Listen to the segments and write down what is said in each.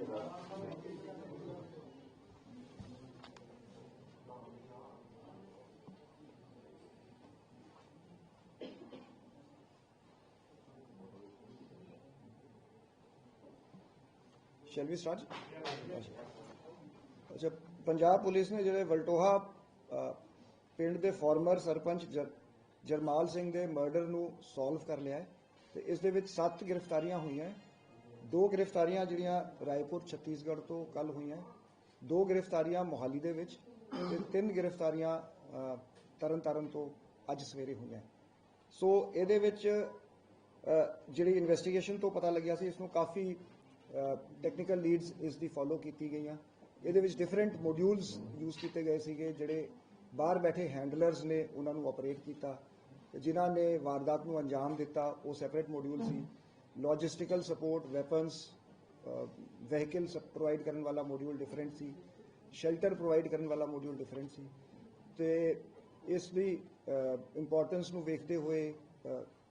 Shall we start? अच्छा, Punjab police ने ਜਿਹੜੇ ਵਲਟੋਹਾ ਪਿੰਡ ਦੇ ਫਾਰਮਰ ਸਰਪੰਚ ਜਰਮਾਲ ਸਿੰਘ ਦੇ ਮਰਡਰ ਨੂੰ ਸੋਲਵ ਕਰ ਲਿਆ ਹੈ ਤੇ ਇਸ ਦੇ ਵਿੱਚ 7 ਗ੍ਰਿਫਤਾਰੀਆਂ ਹੋਈਆਂ। 2 ਗ੍ਰਿਫਤਾਰੀਆਂ ਜਿਹੜੀਆਂ ਰਾਏਪੁਰ ਛੱਤੀਸਗੜ੍ਹ ਤੋਂ ਕੱਲ ਹੋਈਆਂ, 2 ਗ੍ਰਿਫਤਾਰੀਆਂ ਮੋਹਾਲੀ ਦੇ ਵਿੱਚ ਤੇ 3 ਗ੍ਰਿਫਤਾਰੀਆਂ ਤਰਨਤਾਰਨ ਤੋਂ ਅੱਜ ਸਵੇਰੇ ਹੋਈਆਂ। ਸੋ ਇਹਦੇ ਵਿੱਚ ਜਿਹੜੀ ਇਨਵੈਸਟੀਗੇਸ਼ਨ ਤੋਂ ਪਤਾ ਲੱਗਿਆ ਸੀ, ਇਸ ਨੂੰ ਕਾਫੀ ਟੈਕਨੀਕਲ ਲੀਡਸ ਇਸ ਦੀ ਫੋਲੋ ਕੀਤੀ ਗਈਆਂ। ਇਹਦੇ ਵਿੱਚ ਡਿਫਰੈਂਟ ਮੋਡਿਊਲਸ ਯੂਜ਼ ਕੀਤੇ ਗਏ ਸੀਗੇ, ਜਿਹੜੇ ਬਾਹਰ ਬੈਠੇ ਹੈਂਡਲਰਸ ਨੇ ਉਹਨਾਂ ਨੂੰ ਆਪਰੇਟ ਕੀਤਾ, ਜਿਨ੍ਹਾਂ ਨੇ ਵਾਰਦਾਤ ਨੂੰ ਅੰਜਾਮ ਦਿੱਤਾ ਉਹ ਸੈਪਰੇਟ ਮੋਡਿਊਲ ਸੀ। ਲੌਜਿਸਟਿਕਲ ਸਪੋਰਟ, ਵੈਪਨਸ, ਵਹੀਕਲ ਪ੍ਰੋਵਾਈਡ ਕਰਨ ਵਾਲਾ ਮੋਡਿਊਲ ਡਿਫਰੈਂਟ ਸੀ, ਸ਼ੈਲਟਰ ਪ੍ਰੋਵਾਈਡ ਕਰਨ ਵਾਲਾ ਮੋਡਿਊਲ ਡਿਫਰੈਂਟ ਸੀ। ਤੇ ਇਸ ਦੀ ਇੰਪੋਰਟੈਂਸ ਨੂੰ ਵੇਖਦੇ ਹੋਏ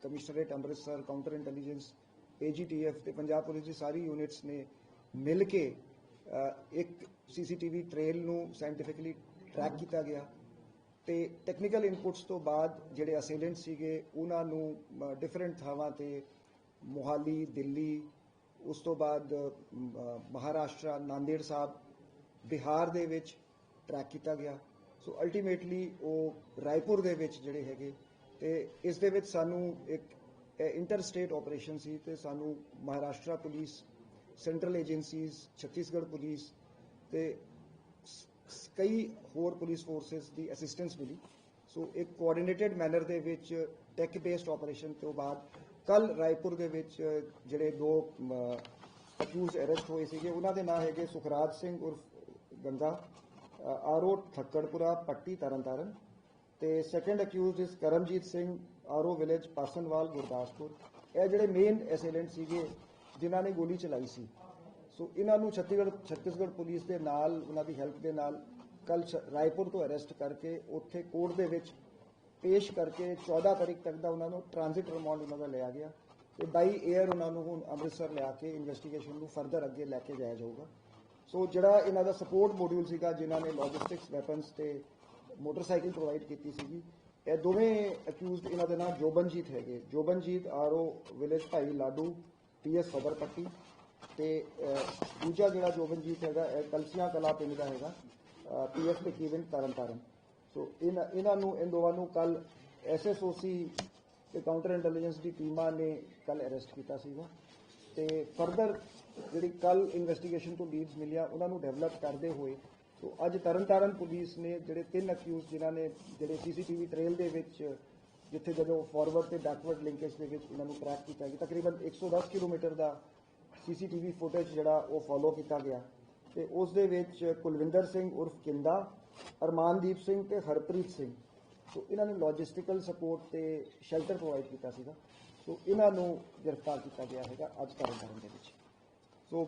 commissionerate Amritsar, counter intelligence, AGTF ਤੇ ਪੰਜਾਬ ਪੁਲਿਸ ਦੀ ਸਾਰੀ ਯੂਨਿਟਸ ਨੇ ਮਿਲ ਕੇ ਇੱਕ CCTV ਟ੍ਰੇਲ ਨੂੰ ਸਾਇੰਟੀਫਿਕਲੀ ਟਰੈਕ ਕੀਤਾ ਗਿਆ ਤੇ ਟੈਕਨੀਕਲ ਇਨਪੁਟਸ ਤੋਂ ਬਾਅਦ ਜਿਹੜੇ ਅਸੇਲੈਂਟ ਸੀਗੇ ਉਹਨਾਂ ਨੂੰ ਡਿਫਰੈਂਟ ਥਾਵਾਂ ਤੇ ਮੋਹਾਲੀ, ਦਿੱਲੀ, ਉਸ ਤੋਂ ਬਾਅਦ ਮਹਾਰਾਸ਼ਟਰ, ਨਾਂਦੇੜ ਸਾਹਿਬ, ਬਿਹਾਰ ਦੇ ਵਿੱਚ ਟਰੈਕ ਕੀਤਾ ਗਿਆ। ਸੋ ਅਲਟੀਮੇਟਲੀ ਉਹ ਰਾਏਪੁਰ ਦੇ ਵਿੱਚ ਜਿਹੜੇ ਹੈਗੇ ਤੇ ਇਸ ਦੇ ਵਿੱਚ ਸਾਨੂੰ ਇੱਕ ਇੰਟਰ ਸਟੇਟ ਆਪਰੇਸ਼ਨ ਸੀ ਤੇ ਸਾਨੂੰ Maharashtra police, central agencies, Chhattisgarh police ਤੇ ਕਈ ਹੋਰ ਪੁਲਿਸ ਫੋਰਸਿਸ ਦੀ ਅਸਿਸਟੈਂਸ ਮਿਲੀ। ਸੋ ਇੱਕ ਕੋਆਰਡੀਨੇਟਡ ਮੈਨਰ ਦੇ ਵਿੱਚ ਟੈਕ ਬੇਸਡ ਆਪਰੇਸ਼ਨ ਤੋਂ ਬਾਅਦ ਕੱਲ ਰਾਏਪੁਰ ਦੇ ਵਿੱਚ ਜਿਹੜੇ 2 ਅਕਿਊਜ਼ ਅਰੈਸਟ ਹੋਏ ਸੀਗੇ, ਉਹਨਾਂ ਦੇ ਨਾਂ ਹੈਗੇ ਸੁਖਰਾਜ ਸਿੰਘ ਉਰਫ ਗੰਗਾ, RO ਥੱਕੜਪੁਰਾ ਪੱਟੀ, ਤਰਨਤਾਰਨ, ਤੇ ਸੈਕੰਡ ਅਕਿਊਜ਼ ਇਸ ਕਰਮਜੀਤ ਸਿੰਘ, RO ਵਿਲੇਜ ਪਾਸਨਵਾਲ, ਗੁਰਦਾਸਪੁਰ। ਇਹ ਜਿਹੜੇ ਮੇਨ ਅਸੇਲੈਂਟ ਸੀਗੇ ਜਿਨ੍ਹਾਂ ਨੇ ਗੋਲੀ ਚਲਾਈ ਸੀ। ਸੋ ਇਹਨਾਂ ਨੂੰ ਛੱਤੀਸਗੜ੍ਹ ਪੁਲਿਸ ਦੇ ਨਾਲ, ਉਹਨਾਂ ਦੀ ਹੈਲਪ ਦੇ ਨਾਲ ਕੱਲ ਰਾਏਪੁਰ ਤੋਂ ਅਰੈਸਟ ਕਰਕੇ ਉੱਥੇ ਕੋਰਟ ਦੇ ਵਿੱਚ ਪੇਸ਼ ਕਰਕੇ 14 ਤਾਰੀਖ ਤੱਕ ਦਾ ਉਹਨਾਂ ਨੂੰ ਟ੍ਰਾਂਜ਼ਿਟ ਰਿਮਾਂਡ ਉਹਨਾਂ ਦਾ ਲਿਆ ਗਿਆ ਤੇ ਬਾਈ 에ਅਰ ਉਹਨਾਂ ਨੂੰ ਹੁਣ ਅੰਮ੍ਰਿਤਸਰ ਲਿਆ ਕੇ ਇਨਵੈਸਟੀਗੇਸ਼ਨ ਨੂੰ ਫਰਦਰ ਅੱਗੇ ਲੈ ਕੇ ਜਾਇਆ ਜਾਊਗਾ। ਸੋ ਜਿਹੜਾ ਇਹਨਾਂ ਦਾ ਸਪੋਰਟ ਮੋਡਿਊਲ ਸੀਗਾ, ਜਿਨ੍ਹਾਂ ਨੇ ਲੌਜਿਸਟਿਕਸ, ਵੈਪਨਸ ਤੇ ਮੋਟਰਸਾਈਕਲ ਪ੍ਰੋਵਾਈਡ ਕੀਤੀ ਸੀਗੀ, ਇਹ ਦੋਵੇਂ ਅਕਿਊਜ਼ਡ, ਇਹਨਾਂ ਦੇ ਨਾਮ ਜੋਬਨਜੀਤ ਹੈਗੇ। ਜੋਬਨਜੀਤ RO ਵਿਲੇਜ ਭਾਈ ਲਾਡੂ, PS ਖਬਰਪੱਟੀ, ਤੇ ਦੂਜਾ ਜਿਹੜਾ ਜੋਬਨਜੀਤ ਹੈਗਾ ਇਹ ਕਲਸੀਆਂ ਕਲਾ ਪਿੰਡ ਦਾ ਹੈਗਾ, PS ਤਕੀਵਨ, ਤਰਨਤਾਰਨ। ਸੋ ਇਹਨਾਂ ਦੋਵਾਂ ਨੂੰ ਕੱਲ SSOC ਤੇ ਕਾਊਂਟਰ ਇੰਟੈਲੀਜੈਂਸ ਦੀ ਟੀਮਾਂ ਨੇ ਕੱਲ ਅਰੈਸਟ ਕੀਤਾ ਸੀਗਾ ਤੇ ਫਰਦਰ ਜਿਹੜੀ ਕੱਲ ਇਨਵੈਸਟੀਗੇਸ਼ਨ ਤੋਂ ਲੀਡਸ ਮਿਲੀਆਂ ਉਹਨਾਂ ਨੂੰ ਡਿਵੈਲਪ ਕਰਦੇ ਹੋਏ ਸੋ ਅੱਜ ਤਰਨਤਾਰਨ ਪੁਲਿਸ ਨੇ ਜਿਹੜੇ 3 ਅਕਿਊਜ਼ ਜਿਨ੍ਹਾਂ ਨੇ ਜਿਹੜੇ CCTV ਟ੍ਰੇਲ ਦੇ ਵਿੱਚ ਜਿੱਥੇ ਜਦੋਂ ਫਾਰਵਰਡ ਤੇ ਬੈਕਵਰਡ ਲਿੰਕੇਜ ਦੇ ਵਿੱਚ ਇਹਨਾਂ ਨੂੰ ਟਰੈਕ ਕੀਤਾ ਗਿਆ, ਤਕਰੀਬਨ 110 ਕਿਲੋਮੀਟਰ ਦਾ CCTV ਫੁਟੇਜ ਜਿਹੜਾ ਉਹ ਫੋਲੋ ਕੀਤਾ ਗਿਆ ਤੇ ਉਸ ਦੇ ਵਿੱਚ ਕੁਲਵਿੰਦਰ ਸਿੰਘ ਉਰਫ ਕਿੰਦਾ, ਅਰਮਾਨਦੀਪ ਸਿੰਘ ਤੇ ਹਰਪ੍ਰੀਤ ਸਿੰਘ, ਸੋ ਇਹਨਾਂ ਨੇ ਲੌਜਿਸਟਿਕਲ ਸਪੋਰਟ ਤੇ ਸ਼ੈਲਟਰ ਪ੍ਰੋਵਾਈਡ ਕੀਤਾ ਸੀਗਾ। ਸੋ ਇਹਨਾਂ ਨੂੰ ਗ੍ਰਿਫਤਾਰ ਕੀਤਾ ਗਿਆ ਹੈਗਾ ਅੱਜ ਤਰਨਤਾਰਨ ਦੇ ਵਿੱਚ। ਸੋ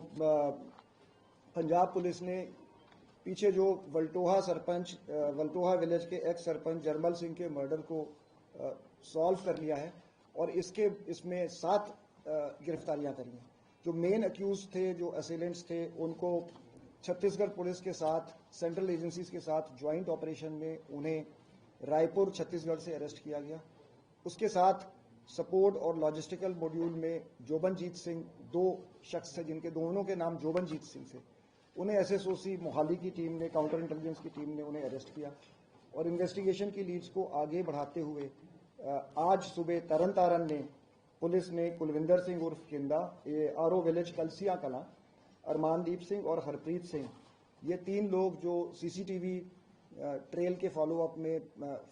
पंजाब पुलिस ने पीछे जो वल्टोहा विलेज के एक्स सरपंच जरमल सिंह के मर्डर को सॉल्व कर लिया है और इसमें 7 गिरफ्तारियां करी हैं। जो मेन अक्यूज थे, जो असेलेंट्स थे, उनको छत्तीसगढ़ पुलिस के साथ, सेंट्रल एजेंसीज के साथ ज्वाइंट ऑपरेशन में उन्हें रायपुर छत्तीसगढ़ से अरेस्ट किया गया। उसके साथ सपोर्ट और लॉजिस्टिकल मॉड्यूल में जोबनजीत सिंह, 2 शख्स थे जिनके दोनों के नाम जोबनजीत सिंह थे, उन्हें SSOC मोहाली की टीम ने, काउंटर इंटेलिजेंस की टीम ने उन्हें अरेस्ट किया और इन्वेस्टिगेशन की लीड्स को आगे बढ़ाते हुए आज सुबह तरनतारन ने पुलिस ने कुलविंदर सिंह उर्फ किंदा, RO विलेज कलसिया कला, अरमानदीप सिंह और हरप्रीत सिंह, ये 3 लोग जो CCTV ट्रेल के फॉलोअप में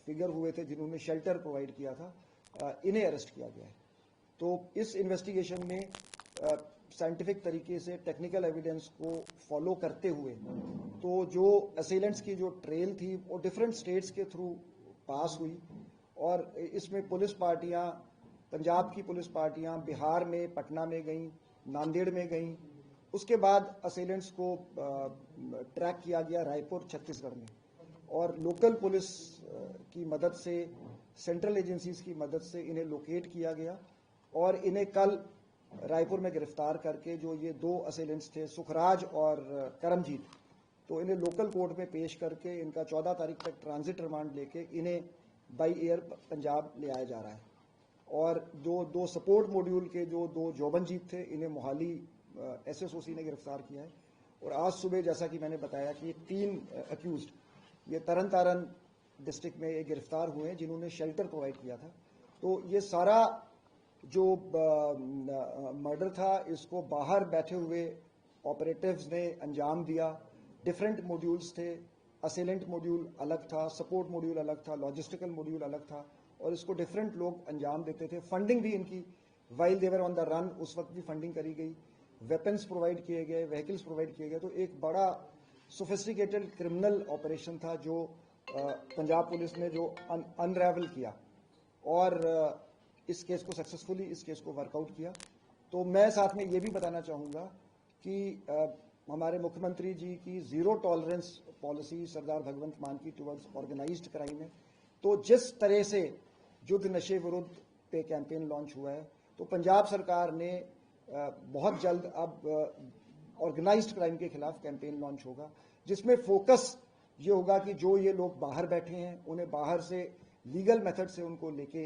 फिगर हुए थे, जिन्होंने शेल्टर प्रोवाइड किया था, इन्हें अरेस्ट किया गया है। तो इस इन्वेस्टिगेशन में साइंटिफिक तरीके से टेक्निकल एविडेंस को फॉलो करते हुए तो जो असेलेंट्स की जो ट्रेल थी वो डिफरेंट स्टेट्स के थ्रू पास हुई और इसमें पुलिस पार्टियां, पंजाब की पुलिस पार्टियां बिहार में, पटना में गईं, नांदेड़ में गईं। उसके बाद असेलेंट्स को ट्रैक किया गया रायपुर, छत्तीसगढ़ में, और लोकल पुलिस की मदद से, सेंट्रल एजेंसीज की मदद से इन्हें लोकेट किया गया और इन्हें कल रायपुर में गिरफ्तार करके जो ये 2 असेलेंट्स थे, सुखराज और करमजीत, तो इन्हें लोकल कोर्ट में पेश करके इनका 14 तारीख तक ट्रांजिट रिमांड लेके इन्हें बाई एयर पंजाब ले आया जा रहा है। और जो 2 सपोर्ट मॉड्यूल के जो 2 जोबनजीत थे, इन्हें मोहाली SSOC ने गिरफ्तार किया है। और आज सुबह जैसा कि मैंने बताया कि 3 अक्यूज्ड ये तरन तारण डिस्ट्रिक्ट में ये गिरफ्तार हुए हैं, जिन्होंने शेल्टर प्रोवाइड किया था। तो ये सारा जो मर्डर था, इसको बाहर बैठे हुए ऑपरेटिव्स ने अंजाम दिया। डिफरेंट मॉड्यूल्स थे, असेलेंट मॉड्यूल अलग था, सपोर्ट मॉड्यूल अलग था, लॉजिस्टिकल मॉड्यूल अलग था, और इसको डिफरेंट लोग अंजाम देते थे। फंडिंग भी इनकी while they were on the run, उस वक्त भी फंडिंग करी गई, वेपन्स प्रोवाइड किए गए, व्हीकल्स प्रोवाइड किए गए। तो एक बड़ा सोफिस्टिकेटेड क्रिमिनल ऑपरेशन था जो पंजाब पुलिस ने जो अनरेवल किया, और इस केस को सक्सेसफुली इस केस को वर्कआउट किया। तो मैं साथ में ये भी बताना चाहूँगा कि हमारे मुख्यमंत्री जी की 0 टॉलरेंस पॉलिसी सरदार भगवंत मान की टुवर्ड्स ऑर्गेनाइज्ड क्राइम है। तो जिस तरह से युद्ध नशे विरुद्ध पे कैंपेन लॉन्च हुआ है, तो पंजाब सरकार ने बहुत जल्द अब ऑर्गेनाइज्ड क्राइम के खिलाफ कैंपेन लॉन्च होगा, जिसमें फोकस ये होगा कि जो ये लोग बाहर बैठे हैं, उन्हें बाहर से लीगल मेथड से उनको लेके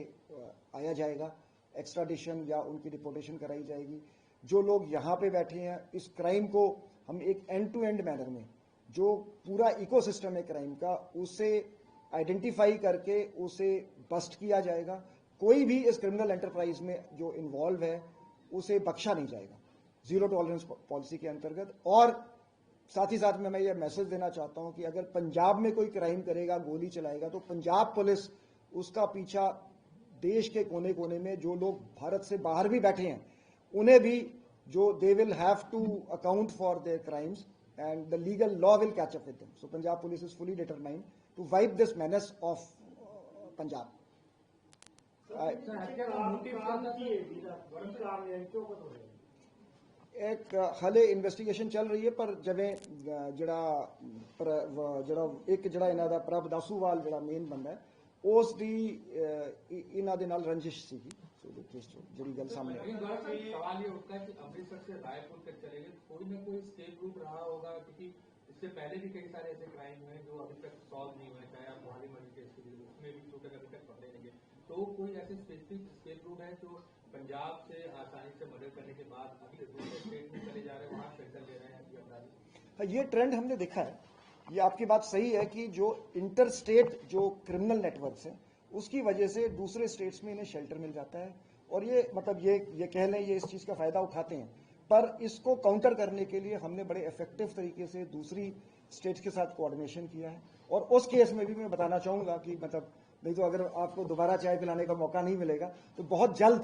आया जाएगा, एक्स्ट्राडिशन या उनकी डिपोर्टेशन कराई जाएगी। जो लोग यहाँ पे बैठे हैं, इस क्राइम को हम एक एंड टू एंड मैनर में, जो पूरा इकोसिस्टम है क्राइम का, उसे आइडेंटिफाई करके उसे बस्ट किया जाएगा। कोई भी इस क्रिमिनल एंटरप्राइज में जो इन्वॉल्व है, उसे बख्शा नहीं जाएगा 0 टॉलरेंस पॉलिसी के अंतर्गत। और साथ ही साथ में मैं ये मैसेज देना चाहता हूं कि अगर पंजाब में कोई क्राइम करेगा, गोली चलाएगा, तो पंजाब पुलिस उसका पीछा देश के कोने कोने में जो लोग भारत से बाहर भी बैठे हैं, उन्हें भी जो they will have to account for their crimes and the legal law will catch up with them. So Punjab police is fully determined to wipe this menace of Punjab. एक हाले इन्वेस्टिगेशन चल रही है, पर जिवें ਜਿਹੜਾ ਇੱਕ ਜਿਹੜਾ ਇਹਨਾਂ ਦਾ ਪ੍ਰਭ ਦਾਸੂਵਾਲ ਜਿਹੜਾ ਮੇਨ ਬੰਦਾ ਹੈ, ਉਸ ਦੀ ਇਹਨਾਂ ਦੇ ਨਾਲ ਰੰਜਿਸ਼ ਸੀਗੀ। ਸੋ ਜਿਹੜੀ ਗੱਲ ਸਾਹਮਣੇ आई। सवाल ये उठता है कि अमृतसर से रायपुर तक चले गए, कोई ना कोई स्केप रूट रहा होगा, क्योंकि इससे पहले भी कई सारे ऐसे क्राइम हुए जो अभी तक सॉल्व नहीं हुए, चाहे आप मोहाली मर्डर केस के लिए, उसमें भी शूटर अभी तक पकड़े नहीं गए। तो कोई ऐसे स्पेसिफिक स्केप रूट है जो पंजाब से आसानी से मर्डर करने के बाद अभी दूसरे स्टेट में चले जा रहे हैं, वहाँ शेल्टर ले रहे हैं अभी अपराधी? ये ट्रेंड हमने देखा है। ये आपकी बात सही है कि जो इंटर स्टेट जो क्रिमिनल नेटवर्क्स हैं, उसकी वजह से दूसरे स्टेट्स में इन्हें शेल्टर मिल जाता है, और ये मतलब ये कह लें ये इस चीज़ का फ़ायदा उठाते हैं। पर इसको काउंटर करने के लिए हमने बड़े इफेक्टिव तरीके से दूसरी स्टेट्स के साथ कोऑर्डिनेशन किया है। और उस केस में भी मैं बताना चाहूँगा कि मतलब नहीं तो अगर आपको दोबारा चाय पिलाने का मौका नहीं मिलेगा, तो बहुत जल्द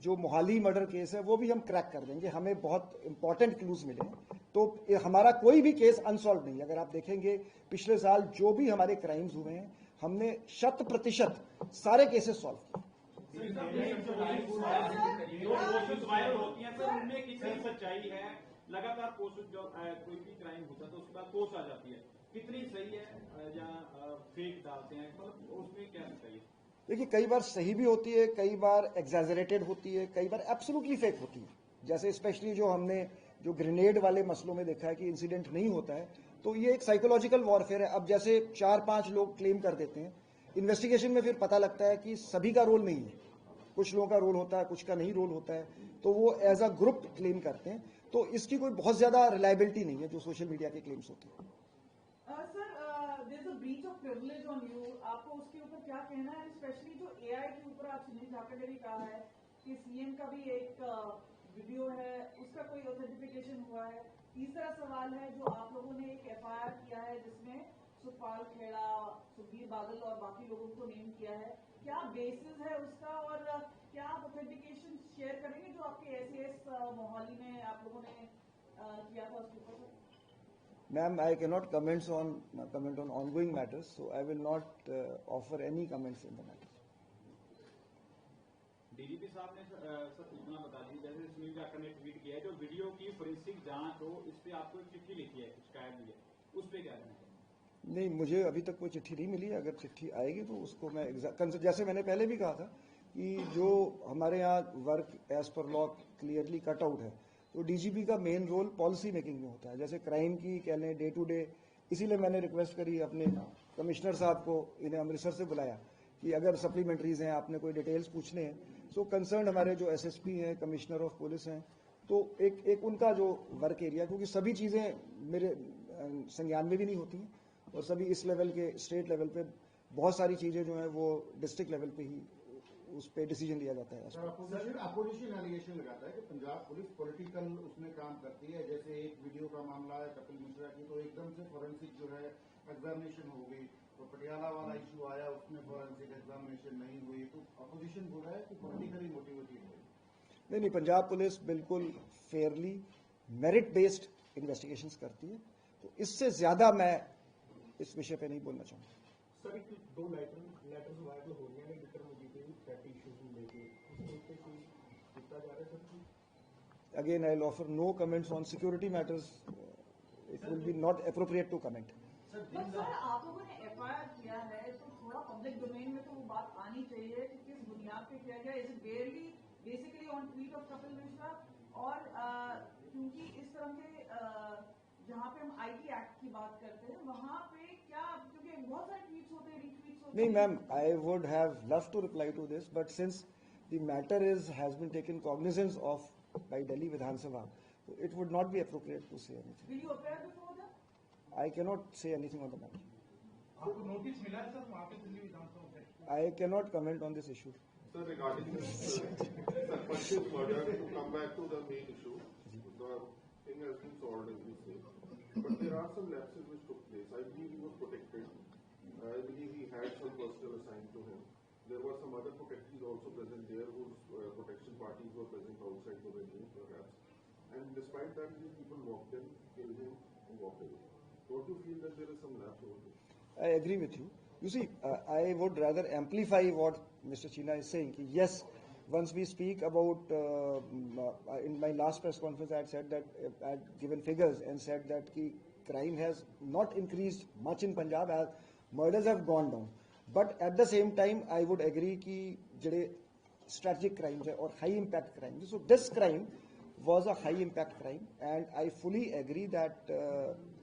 जो मोहाली मर्डर केस है वो भी हम क्रैक कर देंगे। हमें बहुत इंपॉर्टेंट क्लूज मिले हैं, तो हमारा कोई भी केस अनसॉल्व नहीं है। अगर आप देखेंगे पिछले साल जो भी हमारे क्राइम्स हुए हैं, हमने 100% सारे केसेस सॉल्व किए। सच्चाई है, लगातार पोस्ट जो कोई भी क्राइम होता है तो उसके बाद पोस्ट आ जाती है, कितनी सही है या फेक डालते हैं, मतलब उसमें क्या सच्चाई है? देखिए, कई बार सही भी होती है, कई बार एग्जैजरेटेड होती है, कई बार एब्सोल्युटली फेक होती है। जैसे स्पेशली जो हमने जो ग्रेनेड वाले मसलों में देखा है कि इंसिडेंट नहीं होता है, तो ये एक साइकोलॉजिकल वॉरफेयर है। अब जैसे 4-5 लोग क्लेम कर देते हैं, इन्वेस्टिगेशन में फिर पता लगता है कि सभी का रोल नहीं है, कुछ लोगों का रोल होता है, कुछ का नहीं रोल होता है, तो वो एज अ ग्रुप क्लेम करते हैं। तो इसकी कोई बहुत ज्यादा रिलायबिलिटी नहीं है जो सोशल मीडिया के क्लेम्स होते हैं। Breach of privilege on you, आपको उसके ऊपर क्या कहना है? स्पेशली जो एआई के ऊपर आप सुनील जाखड़ ने भी कहा है कि सीएम का भी एक वीडियो है, उसका कोई ऑथेंटिफिकेशन हुआ है। तीसरा सवाल है, जो आप लोगों ने एक एफआईआर किया है जिसमें सुखपाल खेड़ा, सुखबीर बादल और बाकी लोगों को नेम किया है, क्या बेसिस है उसका, और क्या आप ऑथेंटिकेशन शेयर करेंगे जो आपके एसीएस मोहाली में आप लोगों ने किया था उसके ऊपर? Ma'am, I cannot comment on ongoing matters, so I will not offer any comments in the matter. DGP साहब ने सर इतना बता दी, जैसे सुनील जाखड़ ने ट्वीट किया है, जो वीडियो की फोरेंसिक जांच हो, इस पे आपको एक चिट्ठी लिखी है, शिकायत दी है, उस पे क्या कहना है? नहीं, मुझे अभी तक कोई चिट्ठी नहीं मिली। अगर चिट्ठी आएगी तो उसको मैं जैसे मैंने पहले भी कहा था कि जो हमारे यहाँ work as per law clearly cut out है, तो डीजीपी का मेन रोल पॉलिसी मेकिंग में होता है। जैसे क्राइम की कह लें डे टू डे, इसीलिए मैंने रिक्वेस्ट करी अपने कमिश्नर साहब को, इन्हें अमृतसर से बुलाया कि अगर सप्लीमेंट्रीज हैं, आपने कोई डिटेल्स पूछने हैं, सो कंसर्न हमारे जो एसएसपी हैं, कमिश्नर ऑफ पुलिस हैं, तो एक उनका जो वर्क एरिया, क्योंकि सभी चीज़ें मेरे संज्ञान में भी नहीं होती हैं, और सभी इस लेवल के स्टेट लेवल पे बहुत सारी चीज़ें जो हैं वो डिस्ट्रिक्ट लेवल पे ही उस पर डिसीजन लिया जाता है। सर, अपोजिशन एलिगेशन लगाता है कि पंजाब पुलिस पॉलिटिकल उसमें काम करती है। जैसे एक वीडियो का मामला है कपिल मिश्रा की, तो एकदम से फॉरेंसिक जो है एग्जामिनेशन हो गई, तो पटियाला वाला इशू आया, उसमें फॉरेंसिक एग्जामिनेशन नहीं हुई, तो अपोजिशन बोल रहा है कि पॉलिटिकली मोटिवेटेड है। नहीं, पंजाब पुलिस बिल्कुल फेयरली मेरिट बेस्ड इन्वेस्टिगेशंस करती है, तो इससे ज़्यादा मैं इस विषय पे नहीं बोलना चाहूँगा। सर, एक दो लेटर्स वायरल हो रही हैं विक्रम मजीठी थ्रेट इश्यूज को लेके, उस पे कोई किया जा रहा है sir? Again, I'll offer no comments on security matters. It will be not appropriate to comment. But sir, आप लोगों ने एफआईआर किया है, तो थोड़ा पब्लिक डोमेन में तो वो बात आनी चाहिए कि किस बुनियाद पे किया गया। Is it basically on tweet of Kapil Mishra? और क्योंकि इस तरह के जहाँ पे हम आईटी एक्ट की बात करते हैं, वहाँ पे क्या, क्योंकि बहुत सारे ट्वीट्स होते हैं, रीट्वीट्स होते नहीं हैं। Ma'am, I would have loved to reply to this, but since the matter has been taken cognizance of by Delhi Vidhan Sabha, so it would not be appropriate to say anything. Will you appear before them? I cannot say anything on the matter. आपको notice मिला है sir वहाँ पे दिल्ली विधानसभा में? I cannot comment on this issue. Sir, regarding this Sarpanch's murder, to come back to the main issue, the thing has been solved, as we say. But there are some lapses which took place. I believe he was protected. I believe he had some personnel assigned to him. There were some other protectees also present there whose protection parties were present outside the venue, perhaps. And despite that, these people walked in, killed him, and walked away. Don't you feel that there is some lapse over there? I agree with you. You see, I would rather amplify what Mr. China is saying. Ki yes, once we speak about, in my last press conference, I had said that, I had given figures and said that ki crime has not increased much in Punjab, as murders have gone down. But at the same time, I would agree ki jade strategic crimes hai or high impact crimes. So this crime was a high impact crime, and I fully agree that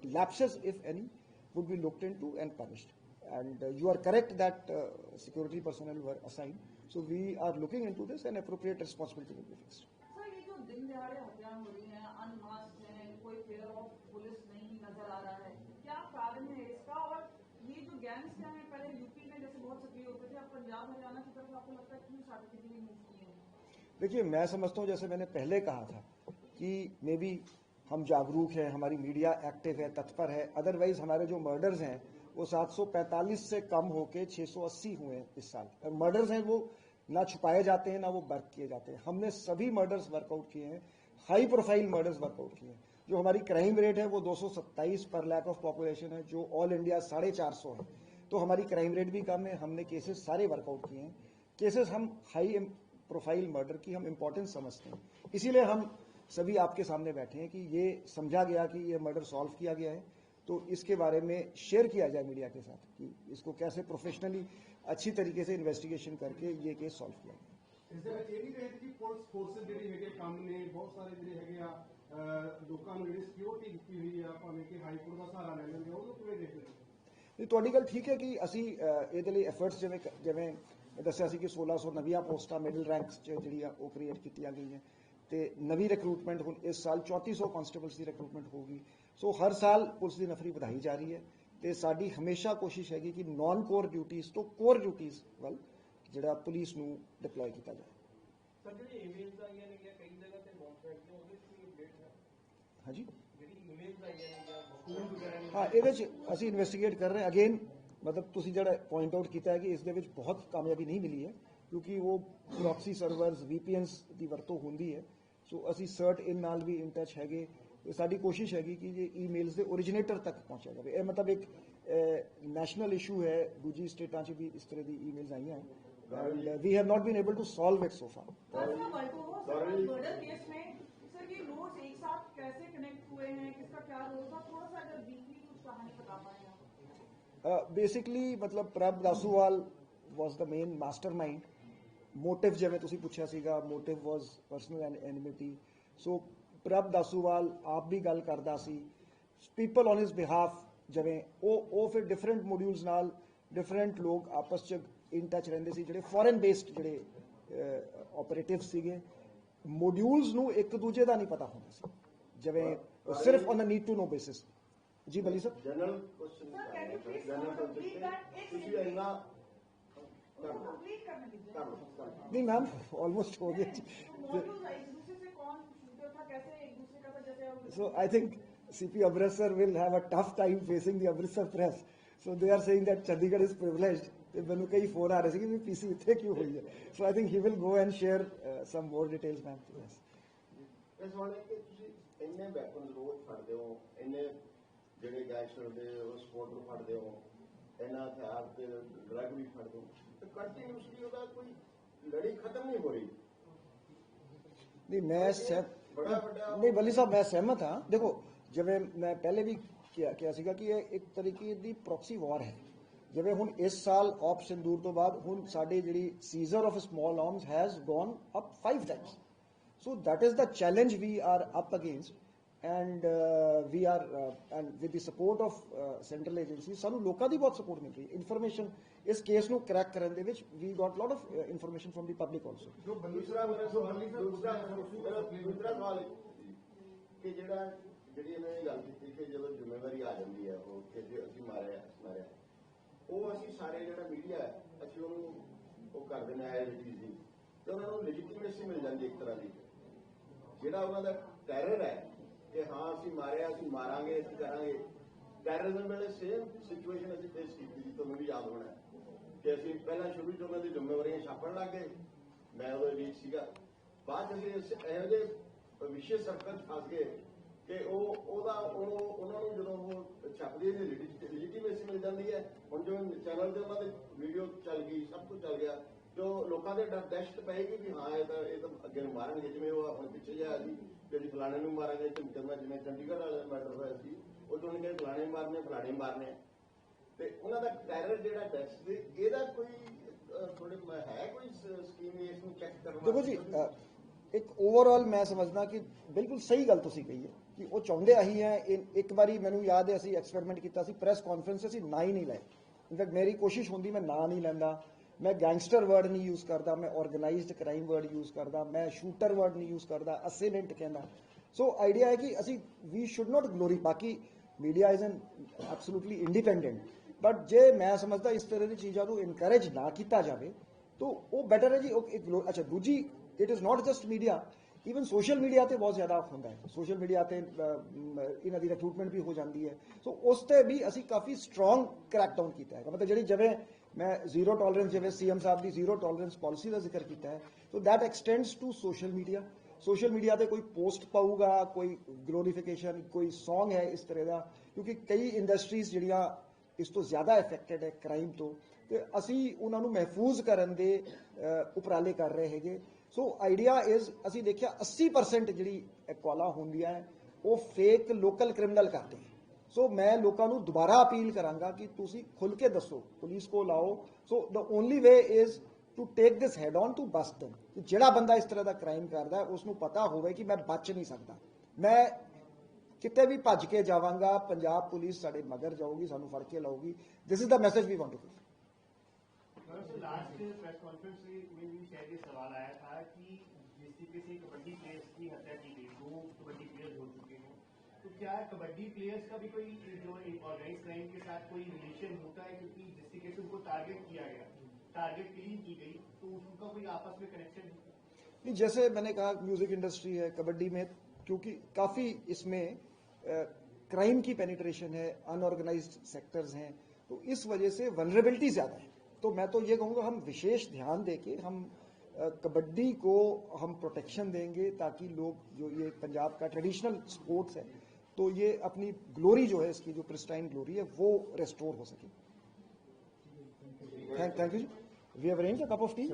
lapses, if any, would be looked into and punished. And you are correct that security personnel were assigned. So we are looking into this, and appropriate responsibility will be fixed. Sir, ये जो दिन दिहाड़े हत्याएं हो रही हैं, अनमास्क्ड हैं, कोई फेयर ऑफ पुलिस नहीं नजर आ रहा है, क्या कारण है इसका? और ये जो गैंग्स क्या हैं, पहले यूपी में जैसे बहुत सक्रिय होते थे, अब पंजाब हरियाणा की तरफ आपको लगता है क्यों स्ट्रैटेजिकली मूव किए हैं? देखिए, मैं समझता हूँ, जैसे मैंने पहले कहा था कि मे बी हम जागरूक हैं, हमारी मीडिया एक्टिव है, तत्पर है, अदरवाइज हमारे जो मर्डर्स हैं वो 745 से कम होके 680 हुए हैं इस साल। और मर्डर्स हैं वो ना छुपाए जाते हैं, ना वो वर्क किए जाते हैं। हमने सभी मर्डर्स वर्कआउट किए हैं, हाई प्रोफाइल मर्डर्स वर्कआउट किए हैं। जो हमारी क्राइम रेट है वो 227 पर लाख ऑफ पॉपुलेशन है, जो ऑल इंडिया 450 है। तो हमारी क्राइम रेट भी कम है। हमने केसेस सारे वर्कआउट किए हैं। केसेस हम हाई प्रोफाइल मर्डर की हम इंपॉर्टेंस समझते हैं, इसीलिए हम सभी आपके सामने बैठे हैं कि ये समझा गया कि ये मर्डर सॉल्व किया गया है, तो इसके बारे में शेयर किया जाए मीडिया के साथ कि इसको कैसे प्रोफेशनली अच्छी तरीके से इन्वेस्टिगेशन करके ये केस सॉल्व किया गया। ਇਸ ਦੇ ਵਿੱਚ ਇਹ ਨਹੀਂ ਰਹੇਗੀ ਕਿ ਪੁਲਿਸ ਫੋਰਸਿਸ ਜਿਹੜੀ ਹੈਗੇ ਕੰਮ ਨੇ, ਬਹੁਤ ਸਾਰੇ ਜਿਹੜੇ ਹੈਗੇ ਆ ਲੋਕਾਂ ਨੂੰ ਜਿਹੜੀ ਸਿਕਿਉਰਿਟੀ ਦਿੱਤੀ ਹੋਈ ਆ, ਭਾਵੇਂ ਕਿ ਹਾਈ ਕੋਰਟ ਦਾ ਸਹਾਰਾ ਲੈ ਲੈਂਦੇ ਆ, ਉਹਨੂੰ ਕਿਵੇਂ ਦੇਖਦੇ ਹੋ? ਨਹੀਂ, ਤੁਹਾਡੀ ਗੱਲ ਠੀਕ ਹੈ ਕਿ ਅਸੀਂ ਇਹਦੇ ਲਈ ਐਫਰਟਸ ਜਿਵੇਂ ਦੱਸਿਆ ਸੀ ਕਿ 1600 ਨਵੀਆਂ ਪੋਸਟਾਂ ਮਿਡਲ ਰੈਂਕਸ 'ਚ ਜਿਹੜੀਆਂ ਉਹ ਕ੍ਰੀਏਟ ਕੀਤੀਆਂ ਗਈਆਂ, ਤੇ ਨਵੀਂ ਰਿਕਰੂਟਮੈਂਟ ਹੁਣ ਇਸ ਸਾਲ 3400 ਕਾਂਸਟੇਬਲਸ ਦੀ ਰਿਕਰੂਟਮੈਂਟ ਹੋਊਗੀ। ਸੋ ਹਰ ਸਾਲ ਪੁਲਿਸ ਦੀ ਨਫਰੀ ਵਧਾਈ ਜਾ ਰਹੀ ਹੈ, ਤੇ ਸਾਡੀ ਹਮੇਸ਼ਾ ਕੋਸ਼ਿਸ਼ ਹੈਗੀ ਕਿ ਨਾਨ ਕੋਰ ਡਿਊਟੀਜ਼ ਤੋਂ ਕੋਰ ਡਿਊਟੀਜ਼ ਵੱਲ ਜਿਹੜਾ ਪੁਲਿਸ ਨੂੰ ਡਿਪਲੋਏ ਕੀਤਾ ਜਾਏ। ਸਰ, ਜਿਹੜੀ ਈਮੇਲਸ ਆਈਆਂ ਨੇ ਕਈ ਜਗ੍ਹਾ ਤੇ ਬਾਉਂਸ ਹੈਗੀਆਂ, ਉਹਦੇ 'ਚ ਕੋਈ ਅਪਡੇਟ ਹੈ? ਹਾਂਜੀ, ਜਿਹੜੀ ਈਮੇਲਸ ਆਈਆਂ ਨੇ ਸਕੂਲ ਵਗੈਰਾ ਹਾਂ, ਇਹਦੇ 'ਚ ਅਸੀਂ ਇਨਵੈਸਟੀਗੇਟ ਕਰ ਰਹੇ ਹਾਂ। ਅਗੇਨ ਮਤਲਬ ਤੁਸੀਂ ਜਿਹੜਾ ਪੁਆਇੰਟ ਆਊਟ ਕੀਤਾ ਹੈ ਕਿ ਇਸ ਦੇ ਵਿੱਚ ਬਹੁਤ ਕਾਮਯਾਬੀ ਨਹੀਂ ਮਿਲੀ ਹੈ, ਕਿਉਂਕਿ ਉਹ ਪ੍ਰੋਕਸੀ ਸਰਵਰਸ VPNs ਦੀ ਵਰਤੋਂ ਹੁੰਦੀ ਹੈ। ਸੋ ਅਸੀਂ ਸਰਟ ਇਨ ਨਾਲ ਵੀ ਇਨ ਟੱਚ ਹੈਗੇ। ਸਾਡੀ ਕੋਸ਼ਿਸ਼ ਹੈਗੀ ਕਿ ਜੇ ਈਮੇਲਸ ਦੇ ਓਰੀਜਿਨੇਟਰ ਤੱਕ ਪਹੁੰਚਿਆ ਜਾਵੇ। ਇਹ ਮਤਲਬ ਇੱਕ ਨੈਸ਼ਨਲ ਇਸ਼ੂ ਹੈ, ਦੂਜੀ ਸਟੇਟਾਂ 'ਚ ਵੀ ਇਸ ਤਰ੍ਹਾਂ ਦੀ ਈਮੇਲਸ ਆਈਆਂ हैं, and we have not been able to solve it so far. Murder case में सर ये नोट्स एक साथ कैसे कनेक्ट हुए हैं, किसका क्या रोल था, थोड़ा सा अगर ब्रीफली कुछ कहानी बता पाए आप? Basically, मतलब प्रभ दासूवाल was the main mastermind, motive ਜਿਵੇਂ ਤੁਸੀਂ ਪੁੱਛਿਆ ਸੀਗਾ, ਮੋਟਿਵ ਵਾਸ ਪਰਸਨਲ ਐਨਿਮਿਟੀ। ਸੋ ਪ੍ਰਭ ਦਾਸੂਵਾਲ ਆਪ ਵੀ ਗੱਲ ਕਰਦਾ ਸੀ, ਪੀਪਲ ਔਨ ਹਿਸ ਬਿਹਾਫ, ਜਿਵੇਂ ਉਹ ਫਿਰ ਡਿਫਰੈਂਟ ਮੋਡਿਊਲਸ ਨਾਲ ਡਿਫਰੈਂਟ ਲੋਕ ਆਪਸ 'ਚ ਇਨ ਟੱਚ ਰਹਿੰਦੇ ਸੀ, ਜਿਹੜੇ ਫੋਰਨ ਬੇਸਡ ਜਿਹੜੇ ਆਪਰੇਟਿਵ ਸੀਗੇ। ਮੋਡਿਊਲਸ ਨੂੰ ਇੱਕ ਦੂਜੇ ਦਾ ਨਹੀਂ ਪਤਾ ਹੁੰਦਾ ਸੀ, ਜਿਵੇਂ ਸਿਰਫ on a need to know basis. ਜੀ ਬਲੀ sir. General question Sir, can you please general complete that? ਤੁਸੀਂ ਇੰਨਾ कंप्लीट करने दीजिए। नहीं मैम, ऑलमोस्ट हो गया। मॉड्यूल्स एक दूसरे से कौन शूटर था, कैसे एक दूसरे का था, जैसे हम So I think CP Amritsar will have a tough time facing the Amritsar press. So they are saying that Chandigarh is privileged. ਤੇ ਮੈਨੂੰ ਕਈ ਫੋਨ ਆ ਰਹੇ ਸੀ ਕਿ ਵੀ ਪੀਸੀ ਇੱਥੇ ਕਿਉਂ ਹੋਈ ਹੈ। So I think he will go and share some more details, ma'am. Yes. ਇਸ ਵਾਲੇ ਕਿ ਤੁਸੀਂ ਇੰਨੇ ਵੈਪਨਸ ਰੋਜ਼ ਫੜਦੇ ਹੋ, ਇੰਨੇ ਜਿਹੜੇ ਗੈਂਗਸਟਰ ਦੇ ਸਪੋਰਟ ਨੂੰ ਫੜਦੇ ਹੋ, ਇਹਨਾਂ ਹਥਿਆਰ ਤੇ ਡਰੱਗ ਵੀ ਫੜਦੇ ਹੋ, ਤੇ ਕੰਟੀਨਿਊਸਲੀ ਉਹਦਾ ਕੋਈ ਲੜੀ ਖਤਮ ਨਹੀਂ ਹੋ ਰਹੀ। नहीं मैं नहीं बली साहब मैं सहमत हाँ। देखो जिवें मैं पहले भी किया सीगा कि ये एक तरीके दी प्रॉक्सी वॉर है। जिवें हुण इस साल ऑप सिंदूर तो बाद हुण साडी जिहड़ी seizure of small arms has gone up 5 times. So that is the challenge we are up against and we are and with the support of central agency सानू लोकां दी बहुत सपोर्ट मिल रही है। इन्फॉर्मेशन इस केस ਨੂੰ ਕਰੈਕ ਕਰਨ ਦੇ ਵਿੱਚ we got lot of information from ਦੀ ਪਬਲਿਕ ਆਲਸੋ। ਦੂਸਰਾ ਸਵਾਲ ਕਿ ਜਿਹੜੀ ਇਹਨਾਂ ਨੇ ਗੱਲ ਕੀਤੀ ਕਿ ਜਦੋਂ ਜ਼ਿੰਮੇਵਾਰੀ ਆ ਜਾਂਦੀ ਹੈ ਉਹ ਕਿ ਜੇ ਅਸੀਂ ਮਾਰਿਆ ਉਹ ਅਸੀਂ ਸਾਰੇ ਜਿਹੜਾ ਮੀਡੀਆ ਹੈ ਅਸੀਂ ਉਹਨੂੰ ਉਹ ਕਰ ਦਿੰਦੇ ਆ ਐਲਿਟੀਜ਼ ਦੀ, ਤੇ ਉਹਨਾਂ ਨੂੰ ਲੈਜੀਟੀਮੇਸੀ ਮਿਲ ਜਾਂਦੀ ਇੱਕ ਤਰ੍ਹਾਂ ਦੀ। ਜਿਹੜਾ ਉਹਨਾਂ ਦਾ ਟੈਰਰ ਹੈ ਕਿ ਹਾਂ ਅਸੀਂ ਮਾਰਿਆ, ਅਸੀਂ ਮਾਰਾਂਗੇ, ਅਸੀਂ ਕਰਾਂਗੇ। ਟੈਰਰਿਜ਼ਮ ਵੇਲੇ ਸੇਮ ਸਿਚੁਏਸ਼ਨ ਅਸੀਂ ਫੇਸ ਕੀਤੀ ਸੀ, ਤੁਹਾਨੂੰ ਵੀ ਯਾਦ ਹੋਣਾ ਕਿ ਅਸੀਂ ਪਹਿਲਾਂ ਸ਼ੁਰੂ 'ਚ ਉਹਨਾਂ ਦੀ ਜ਼ਿੰਮੇਵਾਰੀਆਂ ਛਾਪਣ ਲੱਗ ਗਏ, ਮੈਂ ਉਦੋਂ ਲੀਕ ਸੀਗਾ। ਬਾਅਦ 'ਚ ਅਸੀਂ ਇਹੋ ਜਿਹੇ ਵਿਸ਼ੇ ਸਰਕਲ 'ਚ ਫਸ ਗਏ ਕਿ ਉਹਨਾਂ ਨੂੰ ਜਦੋਂ ਉਹ ਛਪਦੀ ਹੈ ਲੈਜੀਟੀਮੇਸੀ ਮਿਲ ਜਾਂਦੀ ਹੈ। ਹੁਣ ਜਿਵੇਂ ਚੈਨਲ ਤੇ ਉਹਨਾਂ ਦੀ ਵੀਡੀਓ ਚੱਲ ਗਈ, ਸਭ ਕੁਝ ਚੱਲ ਗਿਆ, ਜੋ ਲੋਕਾਂ ਦੇ ਦਹਿਸ਼ਤ ਪਏਗੀ ਵੀ ਹਾਂ ਇਹ ਤਾਂ ਅੱਗੇ ਨੂੰ ਮਾਰਨਗੇ। ਜਿਵੇਂ ਉਹ ਹੁਣ ਪਿੱਛੇ ਜਿਹਾ ਸੀ ਕਿ ਅਸੀਂ ਫਲਾਣੇ ਨੂੰ ਮਾਰਾਂਗੇ, ਝੁਮਕਰਨਾ ਜਿਵੇਂ ਚੰਡੀਗੜ੍ਹ ਵਾਲੇ ਦਾ ਮੈਟਰ ਹੋਇਆ ਸੀ, ਉਹ ਤੋਂ ਉਹਨੇ ਫਲਾਣੇ ਮਾਰਨੇ ਤੇ ਉਹਨਾਂ ਦਾ ਟੈਰਰ ਜਿਹੜਾ ਦਹਿਸ਼ਤ ਦੇ ਇਹਦਾ ਕੋਈ ਥੋੜੇ ਹੈ ਕੋਈ ਸਕੀਮ ਇਸ ਨੂੰ ਚੈੱਕ ਕਰਨ ਦੇਖੋ ਜੀ ਇੱਕ ਓਵਰਆਲ ਮੈਂ ਸਮਝਦਾ ਕਿ ਬਿਲਕੁਲ ਸਹੀ ਗੱਲ ਤੁਸੀਂ ਕਹੀ ਹੈ ਕਿ ਉਹ ਚਾਹੁੰਦੇ ਆਹੀ ਹੈ। ਇੱਕ ਵਾਰੀ ਮੈਨੂੰ ਯਾਦ ਹੈ ਅਸੀਂ ਐਕਸਪੈਰੀਮੈਂਟ ਕੀਤਾ ਸੀ ਪ੍ਰੈਸ ਕਾਨਫਰੰਸ, ਅਸੀਂ ਨਾਂ ਹੀ ਨਹੀਂ ਲਏ। ਇਨਫੈਕਟ ਮੇਰੀ ਕੋਸ਼ਿਸ਼ ਹੁੰਦੀ ਮੈਂ ਨਾਂ ਨਹੀਂ ਲੈਂਦਾ, ਮੈਂ ਗੈਂਗਸਟਰ ਵਰਡ ਨਹੀਂ ਯੂਜ਼ ਕਰਦਾ, ਮੈਂ ਆਰਗੇਨਾਈਜ਼ਡ ਕ੍ਰਾਈਮ ਵਰਡ ਯੂਜ਼ ਕਰਦਾ, ਮੈਂ ਸ਼ੂਟਰ ਵਰਡ ਨਹੀਂ ਯੂਜ਼ ਕਰਦਾ, ਅਸੇਲੈਂਟ ਕਹਿੰਦਾ। ਸੋ ਆਈਡੀਆ ਹੈ ਕਿ ਅਸੀਂ ਵੀ ਸ਼ੁੱਡ ਨਾਟ ਗਲੋਰੀ, ਬਾਕੀ media is an absolutely independent, but ਜੇ ਮੈਂ ਸਮਝਦਾ ਇਸ ਤਰ੍ਹਾਂ ਦੀ ਚੀਜ਼ਾਂ ਨੂੰ ਇਨਕਰੇਜ ਨਾ ਕੀਤਾ ਜਾਵੇ ਤਾਂ ਉਹ ਬੈਟਰ ਹੈ ਜੀ। ਅੱਛਾ ਦੂਜੀ, it is not just media, even social media ਤੇ ਬਹੁਤ ਜ਼ਿਆਦਾ ਹੁੰਦਾ ਹੈ। ਸੋਸ਼ਲ ਮੀਡੀਆ ਤੇ ਇਹਨਾਂ ਦੀ ਰਿਕਰੂਟਮੈਂਟ ਵੀ ਹੋ ਜਾਂਦੀ ਹੈ। ਸੋ ਉਸ ਤੇ ਵੀ ਅਸੀਂ ਕਾਫੀ ਸਟਰੋਂਗ ਕ੍ਰੈਕਡਾਊਨ ਕੀਤਾ ਹੈ। ਮਤਲਬ ਜਿਹੜੀ ਜਿਵੇਂ ਮੈਂ ਜ਼ੀਰੋ ਟੋਲਰੈਂਸ, ਜਿਵੇਂ ਸੀਐਮ ਸਾਹਿਬ ਦੀ ਜ਼ੀਰੋ ਟੋਲਰੈਂਸ ਪਾਲਿਸੀ ਦਾ ਜ਼ਿਕਰ ਕੀਤਾ ਹੈ, so that extends to social media. Social media ਤੇ ਕੋਈ ਪੋਸਟ ਪਾਊਗਾ, ਕੋਈ ਗਲੋਰੀਫਿਕੇਸ਼ਨ, ਕੋਈ ਸੌਂਗ ਹੈ ਇਸ ਤਰ੍ਹਾਂ ਦਾ, ਕਿਉਂਕਿ ਕਈ ਇੰਡਸਟਰੀਜ਼ ਜਿਹੜੀਆਂ ਇਸ ਤੋਂ ਜ਼ਿਆਦਾ ਇਫੈਕਟਡ ਹੈ ਕ੍ਰਾਈਮ ਤੋਂ, ਤੇ ਅਸੀਂ ਉਹਨਾਂ ਨੂੰ ਮਹਿਫੂਜ਼ ਕਰਨ ਦੇ ਉਪਰਾਲੇ ਕਰ ਰਹੇ ਹੈਗੇ। ਸੋ ਆਈਡੀਆ ਇਜ਼ ਅਸੀਂ ਦੇਖਿਆ 80% ਜਿਹੜੀ ਕਾਲਾਂ ਹੁੰਦੀਆਂ ਉਹ ਫੇਕ ਲੋਕਲ ਕ੍ਰਿਮੀਨਲ ਕਰਦੇ। ਸੋ ਮੈਂ ਲੋਕਾਂ ਨੂੰ ਦੁਬਾਰਾ ਅਪੀਲ ਕਰਾਂਗਾ ਕਿ ਤੁਸੀਂ ਖੁੱਲ ਕੇ ਦੱਸੋ, ਪੁਲਿਸ ਕੋਲ ਆਓ। So the only way is to take this head on to bust them. ਜਿਹੜਾ ਬੰਦਾ ਇਸ ਤਰ੍ਹਾਂ ਦਾ ਕ੍ਰਾਈਮ ਕਰਦਾ ਉਸ ਨੂੰ ਪਤਾ ਹੋਵੇ ਕਿ ਮੈਂ ਬਚ ਨਹੀਂ ਸਕਦਾ, ਮੈਂ ਕਿਤੇ ਵੀ ਭੱਜ ਕੇ ਜਾਵਾਂਗਾ, ਪੰਜਾਬ ਪੁਲਿਸ ਸਾਡੇ ਮਗਰ ਜਾਊਗੀ, ਸਾਨੂੰ ਫੜ ਕੇ ਲਾਊਗੀ। This is the message we want to give. Last press conference में भी शायद ये सवाल आया था कि जिस तरीके से कबड्डी प्लेयर्स की हत्या की गई, 2 कबड्डी प्लेयर्स हो चुके हैं, तो क्या कबड्डी प्लेयर्स का भी कोई जो ऑर्गेनाइज क्राइम के साथ कोई रिलेशन होता है? क्योंकि जिस तरीके से उनको टारगेट किया गया, टारगेट क्लीन की गई, तो उनका कोई आपस में कनेक्शन नहीं? जैसे मैंने कहा म्यूजिक इंडस्ट्री है, कबड्डी में क्योंकि काफ़ी इसमें क्राइम की पेनिट्रेशन है, अनऑर्गेनाइज्ड सेक्टर्स हैं, तो इस वजह से वनरेबिलिटी ज़्यादा है। तो मैं तो ये कहूँगा हम विशेष ध्यान देके हम कबड्डी को हम प्रोटेक्शन देंगे, ताकि लोग, जो ये पंजाब का ट्रेडिशनल स्पोर्ट्स है, तो ये अपनी ग्लोरी जो है, इसकी जो प्रिस्टाइन ग्लोरी है, वो रेस्टोर हो सके। Thank you ji. We have arranged a cup of T.